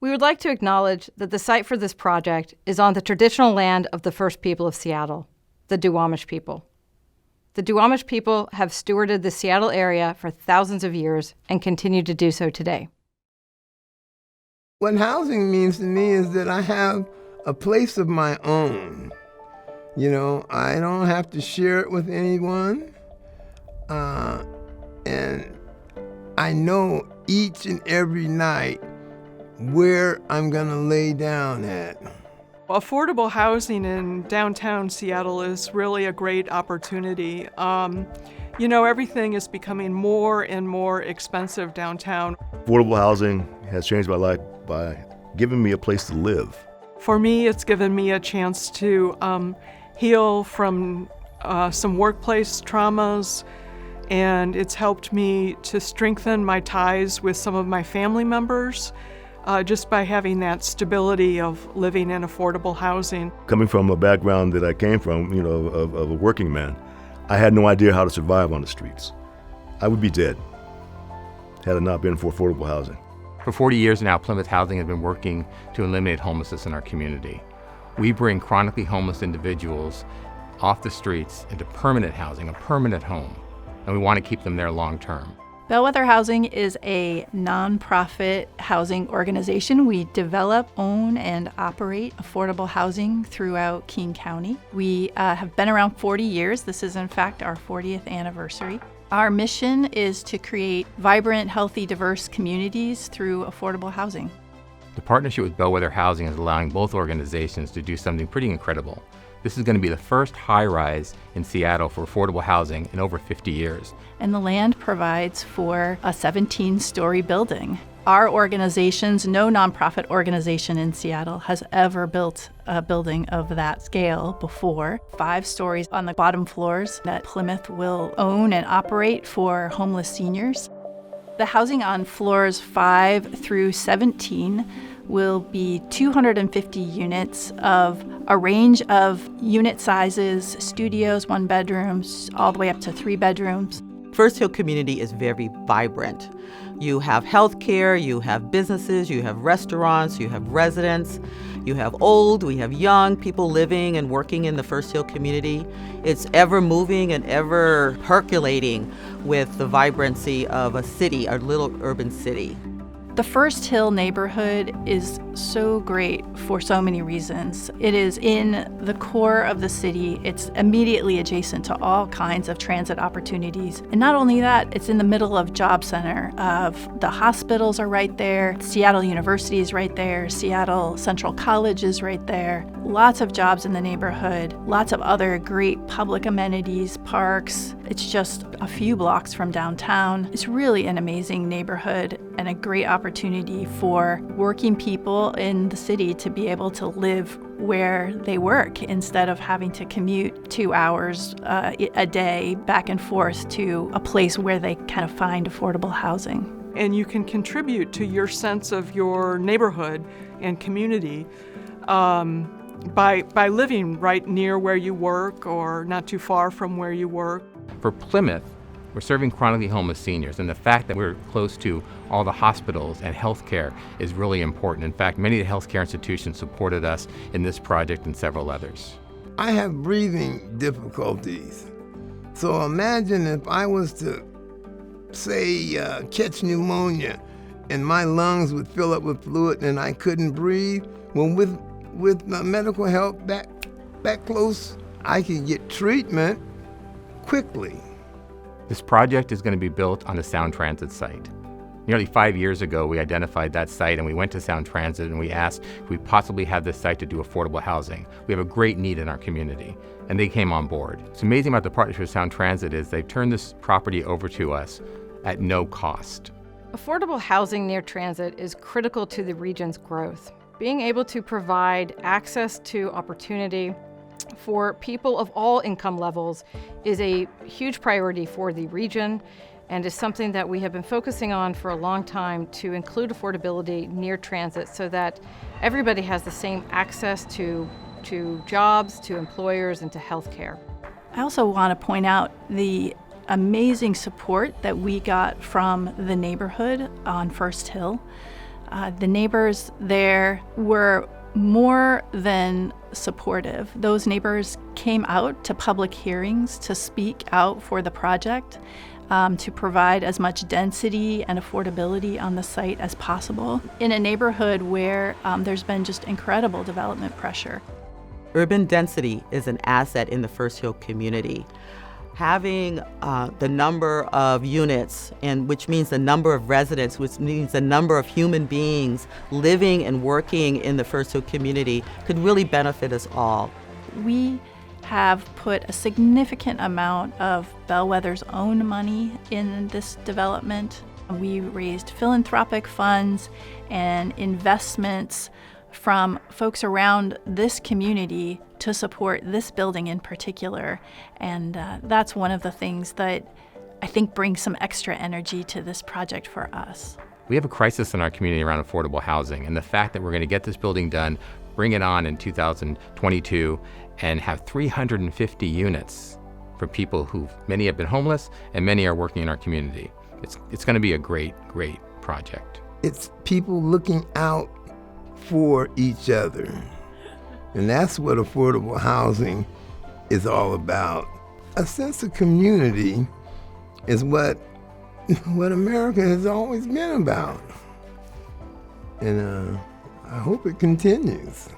We would like to acknowledge that the site for this project is on the traditional land of the first people of Seattle, the Duwamish people. The Duwamish people have stewarded the Seattle area for thousands of years and continue to do so today. What housing means to me is that I have a place of my own. I don't have to share it with anyone. And I know each and every night where I'm going to lay down at. Affordable housing in downtown Seattle is really a great opportunity. Everything is becoming more and more expensive downtown. Affordable housing has changed my life by giving me a place to live. For me, it's given me a chance to heal from some workplace traumas, and it's helped me to strengthen my ties with some of my family members just by having that stability of living in affordable housing. Coming from a background that I came from, of a working man, I had no idea how to survive on the streets. I would be dead had it not been for affordable housing. For 40 years now, Plymouth Housing has been working to eliminate homelessness in our community. We bring chronically homeless individuals off the streets into permanent housing, a permanent home, and we want to keep them there long term. Bellwether Housing is a nonprofit housing organization. We develop, own, and operate affordable housing throughout King County. We have been around 40 years. This is, in fact, our 40th anniversary. Our mission is to create vibrant, healthy, diverse communities through affordable housing. The partnership with Bellwether Housing is allowing both organizations to do something pretty incredible. This is going to be the first high-rise in Seattle for affordable housing in over 50 years. And the land provides for a 17-story building. Our organizations, no nonprofit organization in Seattle has ever built a building of that scale before. 5 stories on the bottom floors that Plymouth will own and operate for homeless seniors. The housing on floors 5 through 17 will be 250 units of a range of unit sizes, studios, 1 bedrooms, all the way up to 3 bedrooms. First Hill community is very vibrant. You have healthcare, you have businesses, you have restaurants, you have residents, you have old, we have young people living and working in the First Hill community. It's ever moving and ever percolating with the vibrancy of a city, a little urban city. The First Hill neighborhood is so great for so many reasons. It is in the core of the city. It's immediately adjacent to all kinds of transit opportunities. And not only that, it's in the middle of job center. The hospitals are right there. Seattle University is right there. Seattle Central College is right there. Lots of jobs in the neighborhood. Lots of other great public amenities, parks. It's just a few blocks from downtown. It's really an amazing neighborhood and a great opportunity for working people in the city to be able to live where they work instead of having to commute 2 hours a day back and forth to a place where they kind of find affordable housing. And you can contribute to your sense of your neighborhood and community by living right near where you work or not too far from where you work. For Plymouth, we're serving chronically homeless seniors, and the fact that we're close to all the hospitals and healthcare is really important. In fact, many of the healthcare institutions supported us in this project and several others. I have breathing difficulties. So imagine if I was to, say, catch pneumonia and my lungs would fill up with fluid and I couldn't breathe. Well, with medical help that close, I can get treatment quickly. This project is going to be built on the Sound Transit site. Nearly 5 years ago, we identified that site and we went to Sound Transit and we asked if we possibly have this site to do affordable housing. We have a great need in our community, and they came on board. What's amazing about the partnership with Sound Transit is they've turned this property over to us at no cost. Affordable housing near transit is critical to the region's growth. Being able to provide access to opportunity for people of all income levels is a huge priority for the region and is something that we have been focusing on for a long time to include affordability near transit so that everybody has the same access to jobs, to employers, and to health care. I also want to point out the amazing support that we got from the neighborhood on First Hill. The neighbors there were more than supportive. Those neighbors came out to public hearings to speak out for the project, to provide as much density and affordability on the site as possible in a neighborhood where there's been just incredible development pressure. Urban density is an asset in the First Hill community. Having the number of units, and which means the number of residents, which means the number of human beings living and working in the First Hill community, could really benefit us all. We have put a significant amount of Bellwether's own money in this development. We raised philanthropic funds and investments from folks around this community to support this building in particular. And that's one of the things that I think brings some extra energy to this project for us. We have a crisis in our community around affordable housing, and the fact that we're going to get this building done, bring it on in 2022, and have 350 units for people who many have been homeless and many are working in our community. It's going to be a great, great project. It's people looking out for each other. And that's what affordable housing is all about. A sense of community is what America has always been about. And I hope it continues.